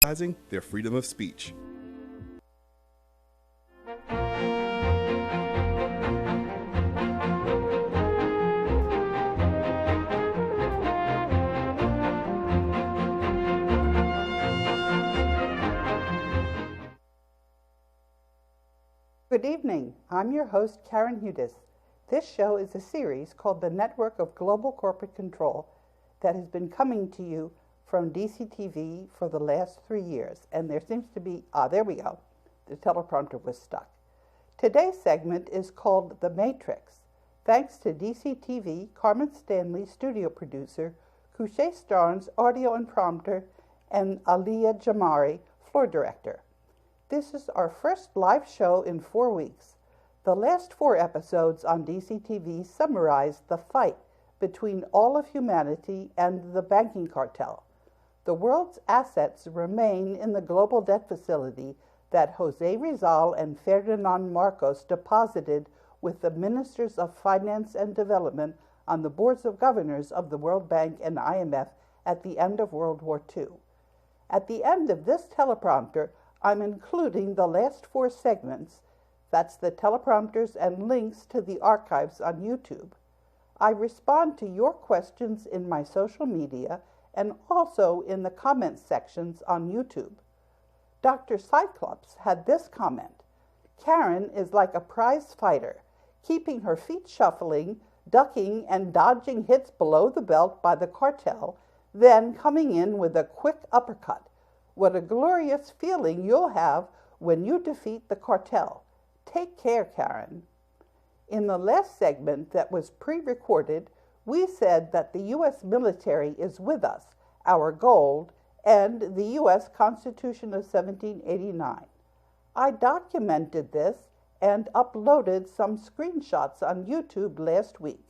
exercising their freedom of speech. Good evening. I'm your host, Karen Hudis. This show is a series called The Network of Global Corporate Control that has been coming to you from DCTV for the last 3 years. And there seems to be, there we go. The teleprompter was stuck. Today's segment is called The Matrix. Thanks to DCTV, Carmen Stanley, studio producer, Kushe Starnes, audio and prompter, and Aliyah Jamari, floor director. This is our first live show in 4 weeks. The last 4 episodes on DCTV summarized the fight between all of humanity and the banking cartel. The world's assets remain in the global debt facility that Jose Rizal and Ferdinand Marcos deposited with the Ministers of Finance and Development on the boards of governors of the World Bank and IMF at the end of World War II. At the end of this teleprompter, I'm including the last 4 segments, that's the teleprompters and links to the archives on YouTube. I respond to your questions in my social media and also in the comments sections on YouTube. Dr. Cyclops had this comment: Karen is like a prize fighter, keeping her feet shuffling, ducking and dodging hits below the belt by the cartel, then coming in with a quick uppercut. What a glorious feeling you'll have when you defeat the cartel. Take care, Karen. In the last segment that was pre-recorded, we said that the U.S. military is with us, our gold, and the U.S. Constitution of 1789. I documented this and uploaded some screenshots on YouTube last week.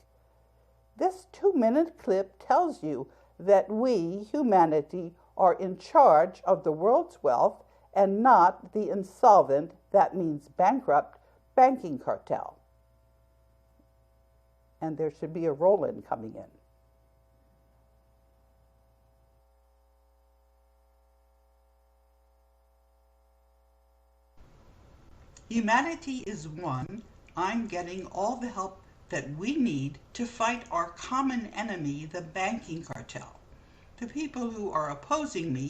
This 2-minute clip tells you that we, humanity, are in charge of the world's wealth and not the insolvent, that means bankrupt, banking cartel. And there should be a roll-in coming in. Humanity is one. I'm getting all the help that we need to fight our common enemy, the banking cartel. The people who are opposing me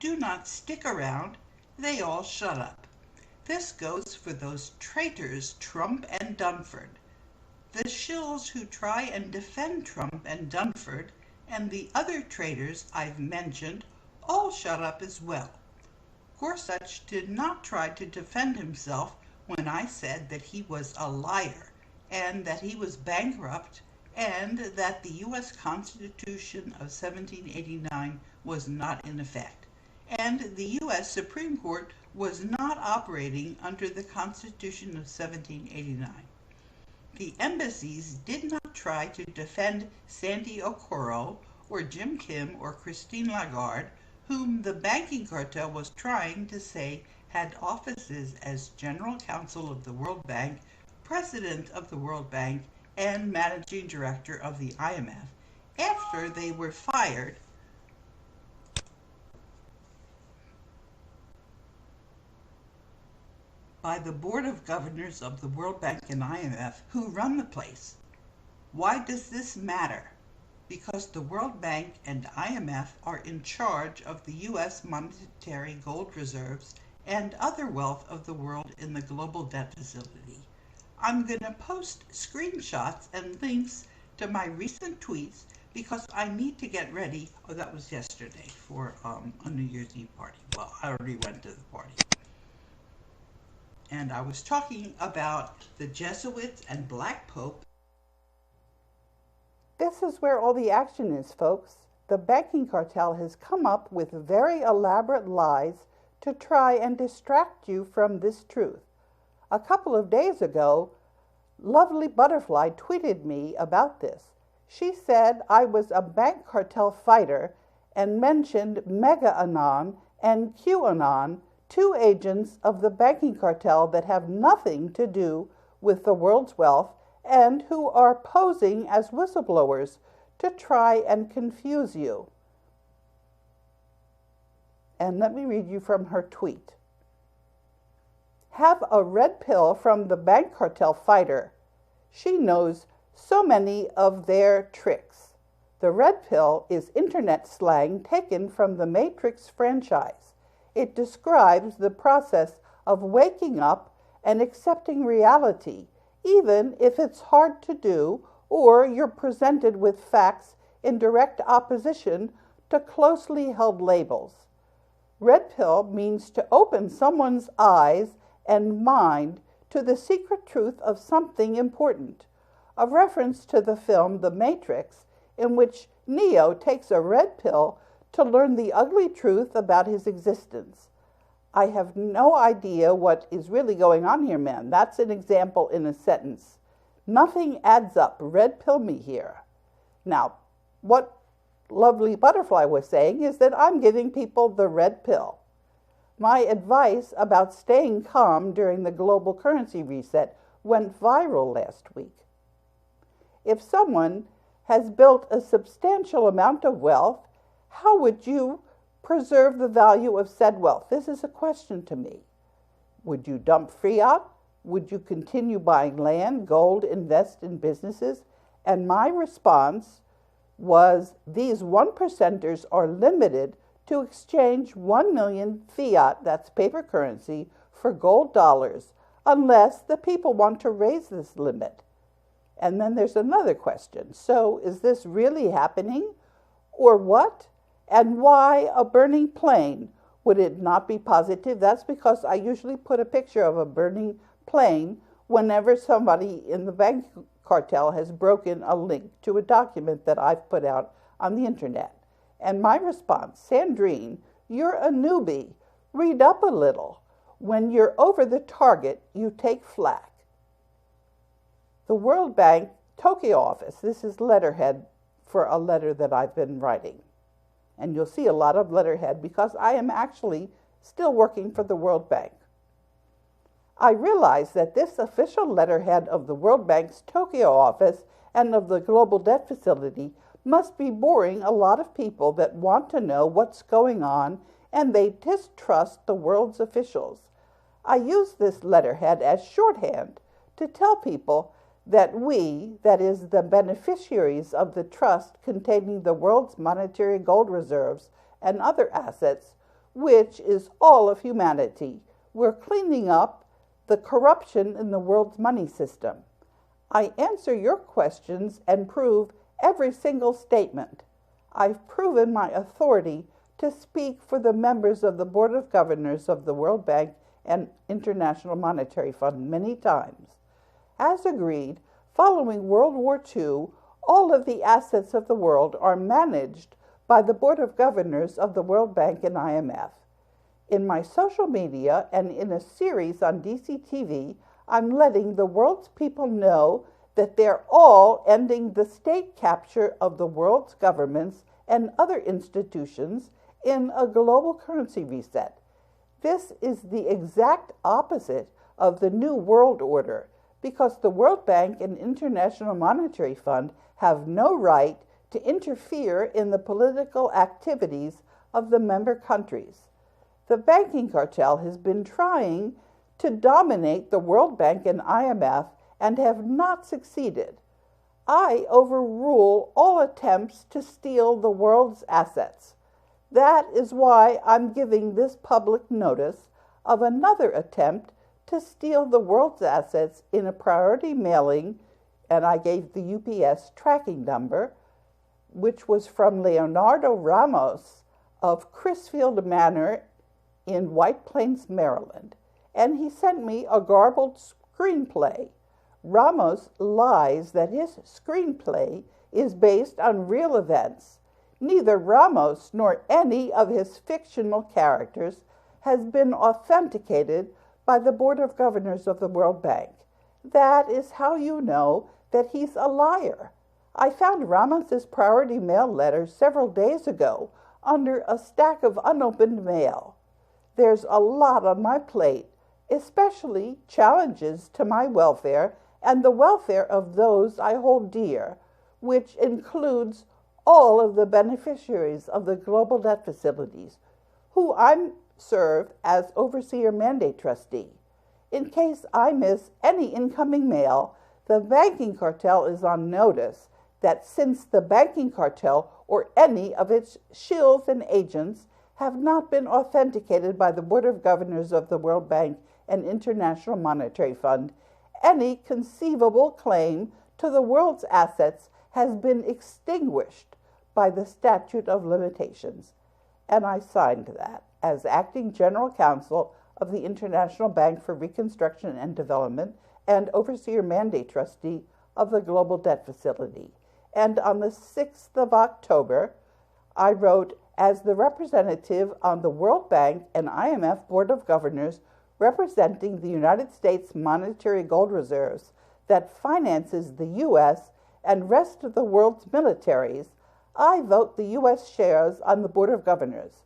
do not stick around. They all shut up. This goes for those traitors, Trump and Dunford. The shills who try and defend Trump and Dunford and the other traitors I've mentioned all shut up as well. Gorsuch did not try to defend himself when I said that he was a liar and that he was bankrupt and that the U.S. Constitution of 1789 was not in effect, and the U.S. Supreme Court was not operating under the Constitution of 1789. The embassies did not try to defend Sandy Okoro or Jim Kim or Christine Lagarde, whom the banking cartel was trying to say had offices as General Counsel of the World Bank, President of the World Bank, and Managing Director of the IMF, after they were fired by the Board of Governors of the World Bank and IMF, who run the place. Why does this matter? Because the World Bank and IMF are in charge of the U.S. monetary gold reserves and other wealth of the world in the global debt facility. I'm going to post screenshots and links to my recent tweets because I need to get ready. Oh, that was yesterday for a New Year's Eve party. Well, I already went to the party. And I was talking about the Jesuits and Black Pope. This is where all the action is, folks. The banking cartel has come up with very elaborate lies to try and distract you from this truth. A couple of days ago, Lovely Butterfly tweeted me about this. She said I was a bank cartel fighter and mentioned Mega Anon and QAnon, 2 agents of the banking cartel that have nothing to do with the world's wealth and who are posing as whistleblowers to try and confuse you. And let me read you from her tweet. Have a red pill from the bank cartel fighter. She knows so many of their tricks. The red pill is internet slang taken from the Matrix franchise. It describes the process of waking up and accepting reality, even if it's hard to do or you're presented with facts in direct opposition to closely held labels. Red pill means to open someone's eyes and mind to the secret truth of something important, a reference to the film The Matrix, in which Neo takes a red pill to learn the ugly truth about his existence. I have no idea what is really going on here, man. That's an example in a sentence. Nothing adds up. Red pill me here. Now, what Lovely Butterfly was saying is that I'm giving people the red pill. My advice about staying calm during the global currency reset went viral last week. If someone has built a substantial amount of wealth, how would you preserve the value of said wealth? This is a question to me. Would you dump fiat? Would you continue buying land, gold, invest in businesses? And my response was, these 1%ers are limited to exchange 1 million fiat, that's paper currency, for gold dollars, unless the people want to raise this limit. And then there's another question. So is this really happening? Or what? And why a burning plane? Would it not be positive? That's because I usually put a picture of a burning plane whenever somebody in the bank cartel has broken a link to a document that I've put out on the internet. And my response, Sandrine, you're a newbie. Read up a little. When you're over the target, you take flack. The World Bank Tokyo office, this is letterhead for a letter that I've been writing. And you'll see a lot of letterhead because I am actually still working for the World Bank. I realize that this official letterhead of the World Bank's Tokyo office and of the Global Debt Facility must be boring a lot of people that want to know what's going on and they distrust the world's officials. I use this letterhead as shorthand to tell people that we, that is the beneficiaries of the trust containing the world's monetary gold reserves and other assets, which is all of humanity, we're cleaning up the corruption in the world's money system. I answer your questions and prove every single statement. I've proven my authority to speak for the members of the Board of Governors of the World Bank and International Monetary Fund many times. As agreed, following World War II, all of the assets of the world are managed by the Board of Governors of the World Bank and IMF. In my social media and in a series on DCTV, I'm letting the world's people know that they're all ending the state capture of the world's governments and other institutions in a global currency reset. This is the exact opposite of the New World Order, because the World Bank and International Monetary Fund have no right to interfere in the political activities of the member countries. The banking cartel has been trying to dominate the World Bank and IMF and have not succeeded. I overrule all attempts to steal the world's assets. That is why I'm giving this public notice of another attempt to steal the world's assets in a priority mailing, and I gave the UPS tracking number, which was from Leonardo Ramos of Crisfield Manor in White Plains, Maryland. And he sent me a garbled screenplay. Ramos lies that his screenplay is based on real events. Neither Ramos nor any of his fictional characters has been authenticated by the Board of Governors of the World Bank. That is how you know that he's a liar. I found Ramos's priority mail letter several days ago under a stack of unopened mail. There's a lot on my plate, especially challenges to my welfare and the welfare of those I hold dear, which includes all of the beneficiaries of the global debt facilities. who I serve as Overseer Mandate Trustee. In case I miss any incoming mail, the banking cartel is on notice that since the banking cartel or any of its shills and agents have not been authenticated by the Board of Governors of the World Bank and International Monetary Fund, any conceivable claim to the world's assets has been extinguished by the statute of limitations. And I signed that as acting general counsel of the International Bank for Reconstruction and Development and Overseer Mandate Trustee of the Global Debt Facility. And on the 6th of October, I wrote, as the representative on the World Bank and IMF Board of Governors representing the United States monetary gold reserves that finances the U.S. and rest of the world's militaries, I vote the U.S. shares on the Board of Governors.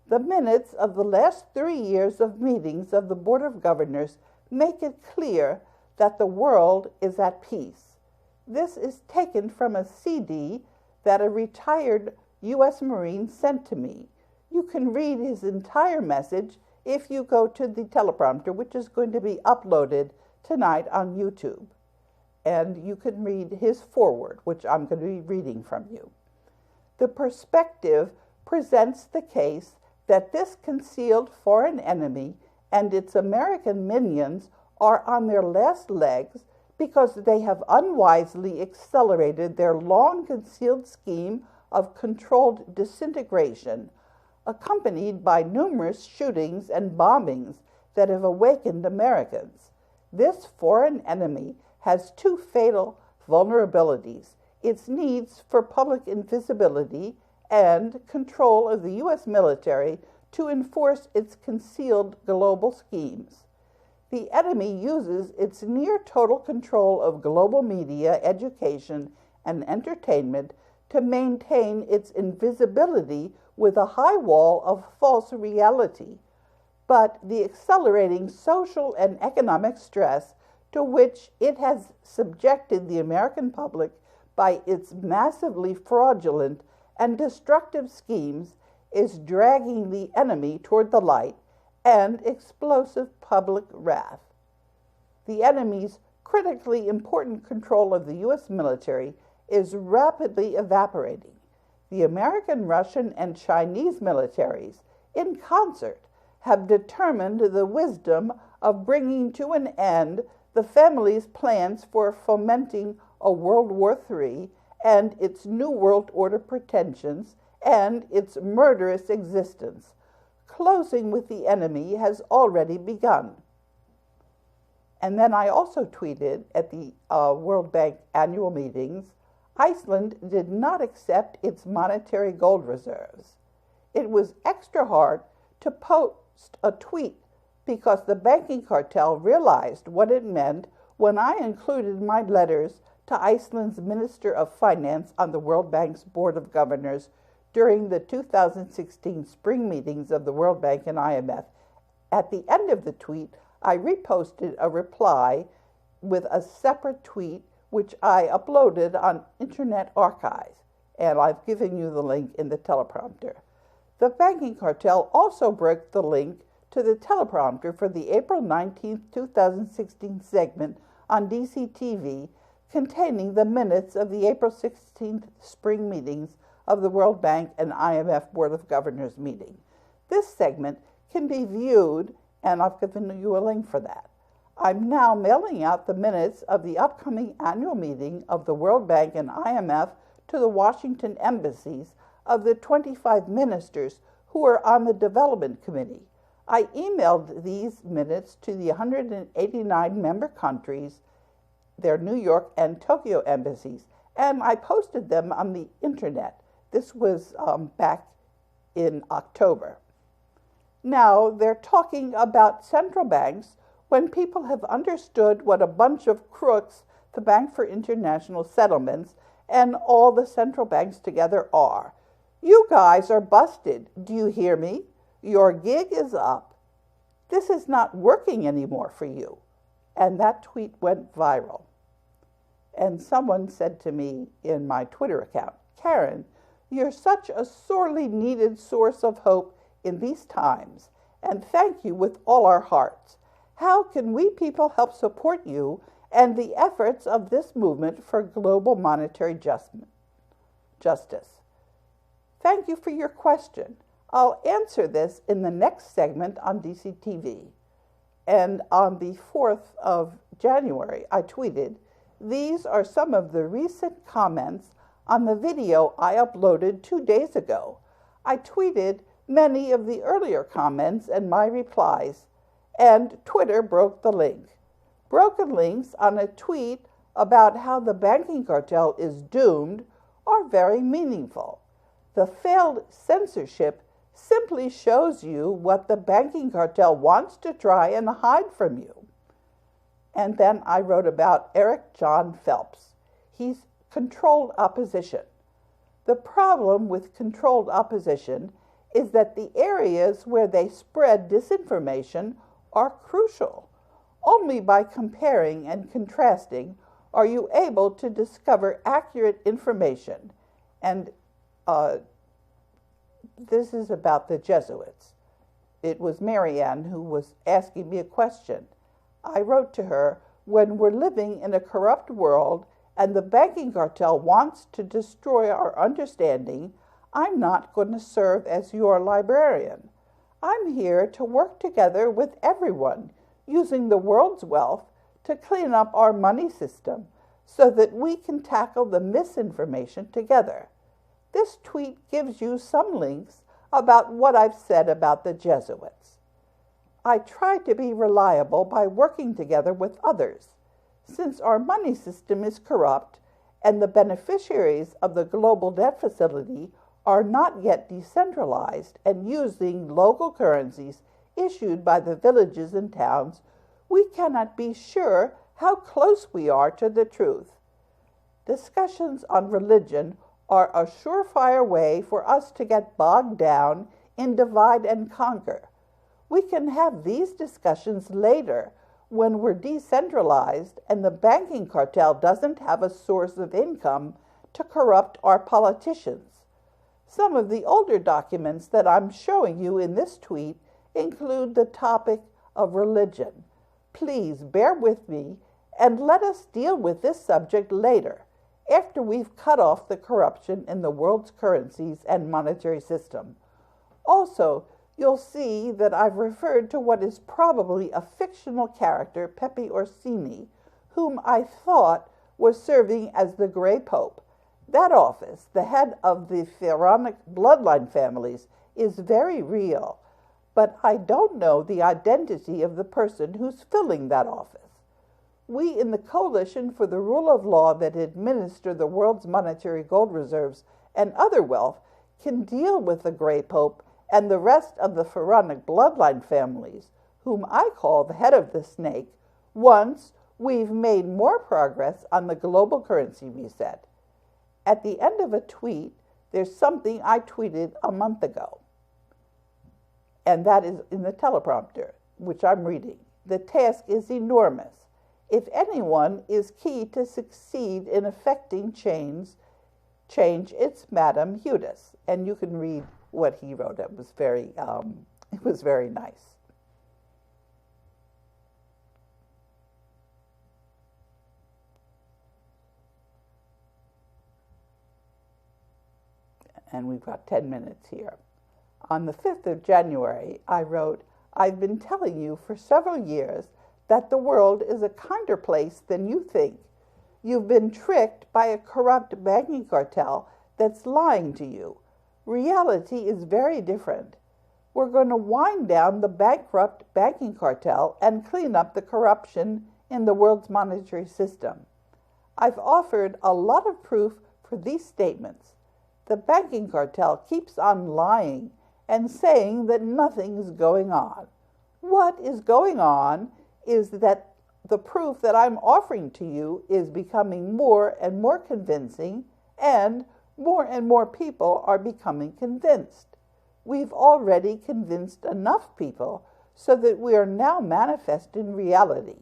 The minutes of the last 3 years of meetings of the Board of Governors make it clear that the world is at peace. This is taken from a CD that a retired U.S. Marine sent to me. You can read his entire message if you go to the teleprompter, which is going to be uploaded tonight on YouTube. And you can read his foreword, which I'm going to be reading from you. The perspective presents the case that this concealed foreign enemy and its American minions are on their last legs because they have unwisely accelerated their long-concealed scheme of controlled disintegration, accompanied by numerous shootings and bombings that have awakened Americans. This foreign enemy has two fatal vulnerabilities: its needs for public invisibility and control of the U.S. military to enforce its concealed global schemes. The enemy uses its near-total control of global media, education, and entertainment to maintain its invisibility with a high wall of false reality. But the accelerating social and economic stress to which it has subjected the American public by its massively fraudulent and destructive schemes is dragging the enemy toward the light and explosive public wrath. The enemy's critically important control of the U.S. military is rapidly evaporating. The American, Russian, and Chinese militaries, in concert, have determined the wisdom of bringing to an end the family's plans for fomenting a World War III and its New World Order pretensions and its murderous existence. Closing with the enemy has already begun. And then I also tweeted at the World Bank annual meetings, Iceland did not accept its monetary gold reserves. It was extra hard to post a tweet because the banking cartel realized what it meant when I included my letters to Iceland's Minister of Finance on the World Bank's Board of Governors during the 2016 spring meetings of the World Bank and IMF. At the end of the tweet, I reposted a reply with a separate tweet which I uploaded on Internet Archive, and I've given you the link in the teleprompter. The banking cartel also broke the link to the teleprompter for the April 19, 2016 segment on DCTV containing the minutes of the April 16th spring meetings of the World Bank and IMF Board of Governors meeting. This segment can be viewed, and I've given you a link for that. I'm now mailing out the minutes of the upcoming annual meeting of the World Bank and IMF to the Washington embassies of the 25 ministers who are on the Development Committee. I emailed these minutes to the 189 member countries, their New York and Tokyo embassies, and I posted them on the internet. This was back in October. Now, they're talking about central banks when people have understood what a bunch of crooks the Bank for International Settlements and all the central banks together are. You guys are busted. Do you hear me? Your gig is up. This is not working anymore for you. And that tweet went viral. And someone said to me in my Twitter account, Karen, you're such a sorely needed source of hope in these times, and thank you with all our hearts. How can we people help support you and the efforts of this movement for global monetary justice? Thank you for your question. I'll answer this in the next segment on DCTV. And on the 4th of January, I tweeted, "These are some of the recent comments on the video I uploaded 2 days ago." I tweeted many of the earlier comments and my replies, and Twitter broke the link. Broken links on a tweet about how the banking cartel is doomed are very meaningful. The failed censorship simply shows you what the banking cartel wants to try and hide from you. And then I wrote about Eric John Phelps. He's controlled opposition. The problem with controlled opposition is that the areas where they spread disinformation are crucial. Only by comparing and contrasting are you able to discover accurate information. And this is about the Jesuits. It was Marianne who was asking me a question. I wrote to her, "When we're living in a corrupt world and the banking cartel wants to destroy our understanding, I'm not going to serve as your librarian. I'm here to work together with everyone, using the world's wealth to clean up our money system so that we can tackle the misinformation together." This tweet gives you some links about what I've said about the Jesuits. I try to be reliable by working together with others. Since our money system is corrupt and the beneficiaries of the global debt facility are not yet decentralized and using local currencies issued by the villages and towns, we cannot be sure how close we are to the truth. Discussions on religion are a surefire way for us to get bogged down in divide and conquer. We can have these discussions later when we're decentralized and the banking cartel doesn't have a source of income to corrupt our politicians. Some of the older documents that I'm showing you in this tweet include the topic of religion. Please bear with me and let us deal with this subject later, after we've cut off the corruption in the world's currencies and monetary system. Also, you'll see that I've referred to what is probably a fictional character, Pepe Orsini, whom I thought was serving as the Grey Pope. That office, the head of the pharaonic bloodline families, is very real, but I don't know the identity of the person who's filling that office. We in the Coalition for the Rule of Law that administer the world's monetary gold reserves and other wealth can deal with the Grey Pope and the rest of the pharaonic bloodline families, whom I call the head of the snake, once we've made more progress on the global currency reset. At the end of a tweet, there's something I tweeted a month ago, and that is in the teleprompter, which I'm reading. The task is enormous. If anyone is key to succeed in effecting change, it's Madame Hudis. And you can read what he wrote. It was very nice. And we've got 10 minutes here. On the 5th of January, I wrote, "I've been telling you for several years that the world is a kinder place than you think. You've been tricked by a corrupt banking cartel that's lying to you. Reality is very different. We're going to wind down the bankrupt banking cartel and clean up the corruption in the world's monetary system. I've offered a lot of proof for these statements. The banking cartel keeps on lying and saying that nothing's going on. What is going on is that the proof that I'm offering to you is becoming more and more convincing, and more people are becoming convinced. We've already convinced enough people so that we are now manifesting reality.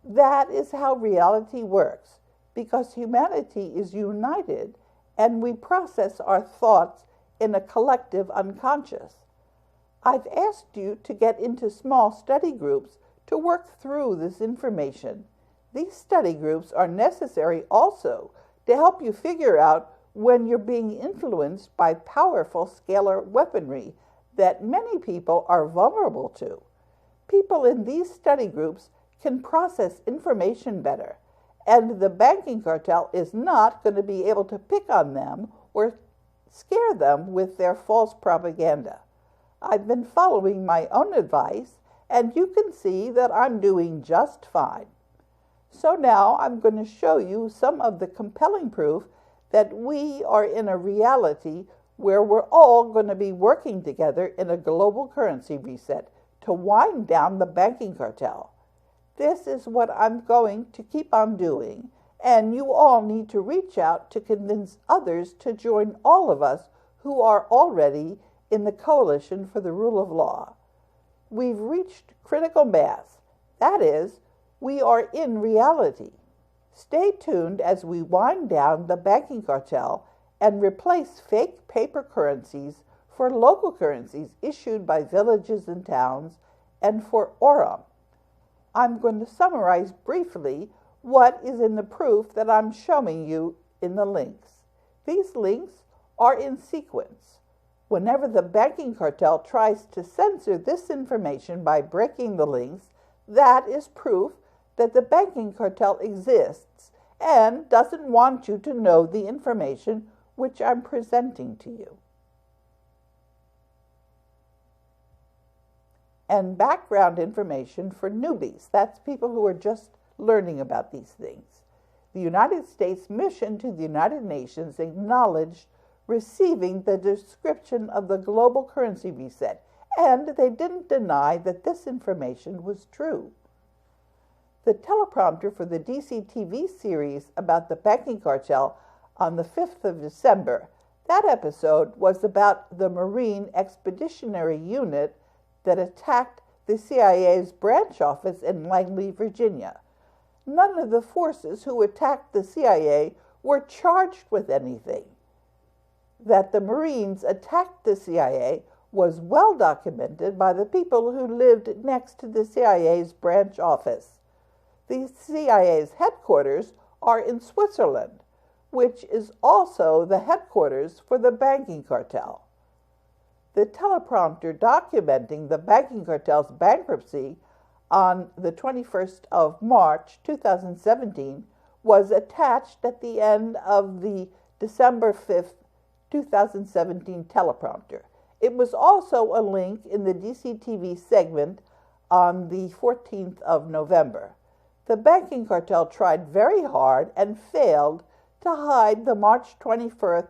That is how reality works, because humanity is united and we process our thoughts in a collective unconscious. I've asked you to get into small study groups to work through this information. These study groups are necessary also to help you figure out when you're being influenced by powerful scalar weaponry that many people are vulnerable to. People in these study groups can process information better, and the banking cartel is not going to be able to pick on them or scare them with their false propaganda. I've been following my own advice, and you can see that I'm doing just fine. So now I'm going to show you some of the compelling proof that we are in a reality where we're all going to be working together in a global currency reset to wind down the banking cartel. This is what I'm going to keep on doing, and you all need to reach out to convince others to join all of us who are already in the Coalition for the Rule of Law. We've reached critical mass. That is, we are in reality. Stay tuned as we wind down the banking cartel and replace fake paper currencies for local currencies issued by villages and towns and for Aurum. I'm going to summarize briefly what is in the proof that I'm showing you in the links. These links are in sequence. Whenever the banking cartel tries to censor this information by breaking the links, that is proof that the banking cartel exists and doesn't want you to know the information which I'm presenting to you. And background information for newbies. That's people who are just learning about these things. The United States mission to the United Nations acknowledged receiving the description of the global currency reset, and they didn't deny that this information was true. The teleprompter for the DCTV series about the banking cartel on the 5th of December, that episode was about the Marine Expeditionary Unit that attacked the CIA's branch office in Langley, Virginia. None of the forces who attacked the CIA were charged with anything. That the Marines attacked the CIA was well documented by the people who lived next to the CIA's branch office. The CIA's headquarters are in Switzerland, which is also the headquarters for the banking cartel. The teleprompter documenting the banking cartel's bankruptcy on the 21st of March 2017 was attached at the end of the December 5th, 2017 teleprompter. It was also a link in the DCTV segment on the 14th of November. The banking cartel tried very hard and failed to hide the March 21st,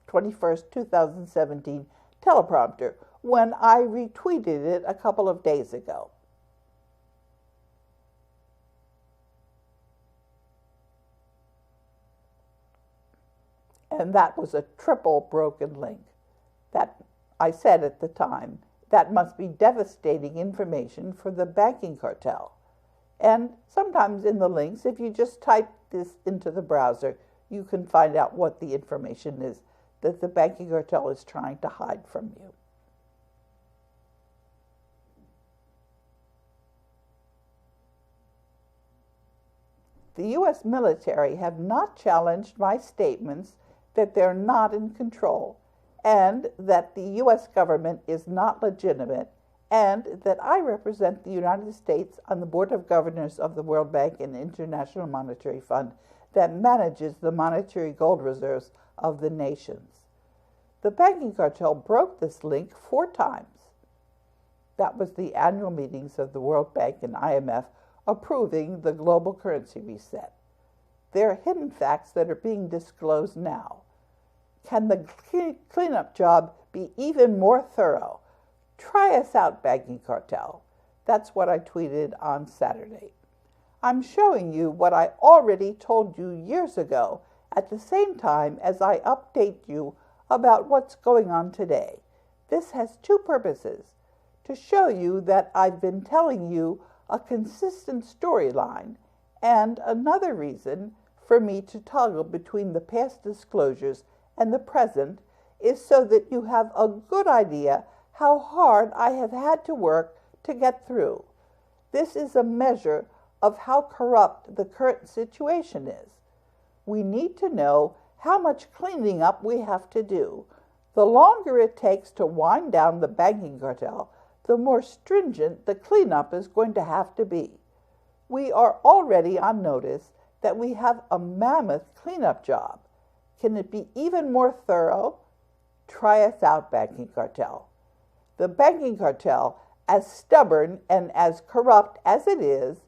2017 teleprompter when I retweeted it a couple of days ago. And that was a triple broken link. That I said at the time, that must be devastating information for the banking cartel. And sometimes in the links, if you just type this into the browser, you can find out what the information is that the banking cartel is trying to hide from you. The U.S. military have not challenged my statements that they're not in control, and that the U.S. government is not legitimate, and that I represent the United States on the Board of Governors of the World Bank and International Monetary Fund that manages the monetary gold reserves of the nations. The banking cartel broke this link 4 times. That was the annual meetings of the World Bank and IMF approving the global currency reset. There are hidden facts that are being disclosed now. Can the cleanup job be even more thorough? Try us out, banking cartel. That's what I tweeted on Saturday. I'm showing you what I already told you years ago at the same time as I update you about what's going on today. This has 2 purposes: to show you that I've been telling you a consistent storyline, and another reason for me to toggle between the past disclosures and the present is so that you have a good idea how hard I have had to work to get through. This is a measure of how corrupt the current situation is. We need to know how much cleaning up we have to do. The longer it takes to wind down the banking cartel, the more stringent the cleanup is going to have to be. We are already on notice that we have a mammoth cleanup job. Can it be even more thorough? Try us out, banking cartel. The banking cartel, as stubborn and as corrupt as it is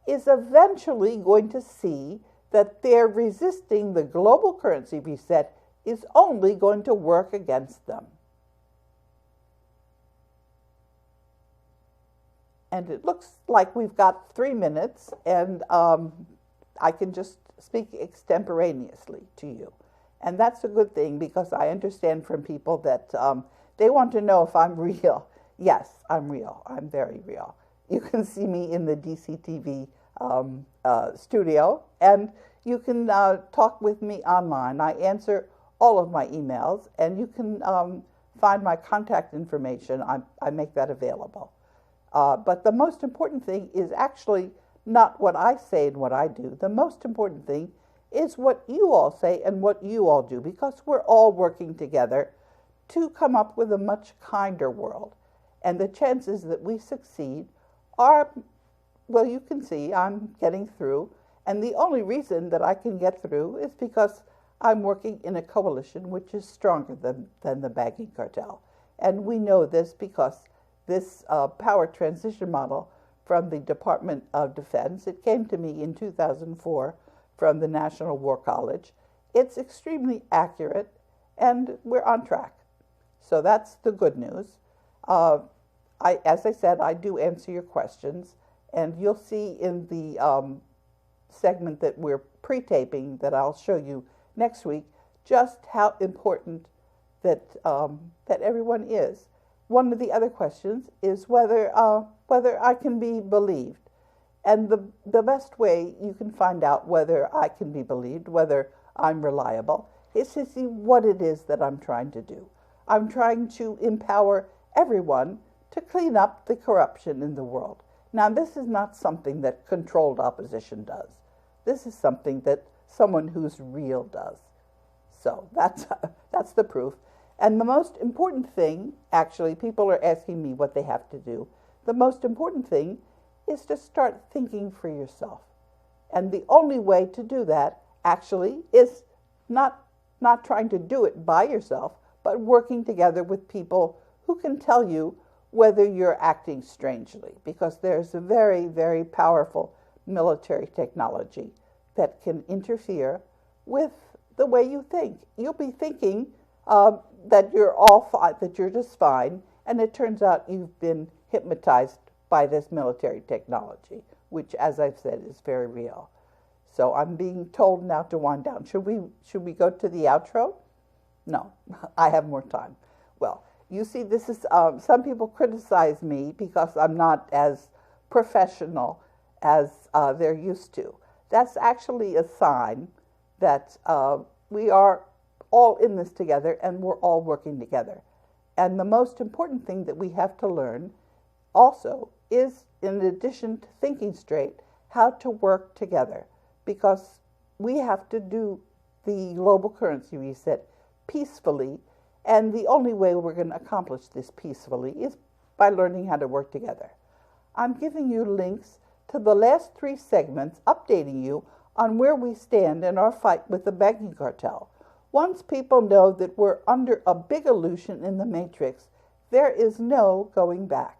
eventually going to see that their resisting the global currency reset is only going to work against them. And it looks like we've got 3 minutes, and I can just speak extemporaneously to you. And that's a good thing, because I understand from people that they want to know if I'm real. Yes, I'm real. I'm very real. You can see me in the DCTV studio, and you can talk with me online. I answer all of my emails, and you can find my contact information. I make that available. But the most important thing is actually not what I say and what I do. The most important thing is what you all say and what you all do, because we're all working together to come up with a much kinder world. And the chances that we succeed are, well, you can see I'm getting through. And the only reason that I can get through is because I'm working in a coalition which is stronger than the banking cartel. And we know this because this power transition model from the Department of Defense, it came to me in 2004 from the National War College. It's extremely accurate, and we're on track. So that's the good news. As I said, I do answer your questions, and you'll see in the segment that we're pre-taping that I'll show you next week just how important that everyone is. One of the other questions is whether I can be believed. And the best way you can find out whether I can be believed, whether I'm reliable, is to see what it is that I'm trying to do. I'm trying to empower everyone to clean up the corruption in the world. Now, this is not something that controlled opposition does. This is something that someone who's real does. So that's the proof. And the most important thing, actually, people are asking me what they have to do. The most important thing is to start thinking for yourself. And the only way to do that, actually, is not trying to do it by yourself, but working together with people who can tell you whether you're acting strangely, because there's a very, very powerful military technology that can interfere with the way you think. You'll be thinking that you're all fine, that you're just fine, and it turns out you've been hypnotized by this military technology, which, as I've said, is very real. So I'm being told now to wind down. Should we go to the outro? No, I have more time. Well, you see, this is some people criticize me because I'm not as professional as they're used to. That's actually a sign that we are all in this together, and we're all working together. And the most important thing that we have to learn also is, in addition to thinking straight, how to work together, because we have to do the global currency reset peacefully, and the only way we're going to accomplish this peacefully is by learning how to work together. I'm giving you links to the last 3 segments, updating you on where we stand in our fight with the banking cartel. Once people know that we're under a big illusion in the matrix, there is no going back.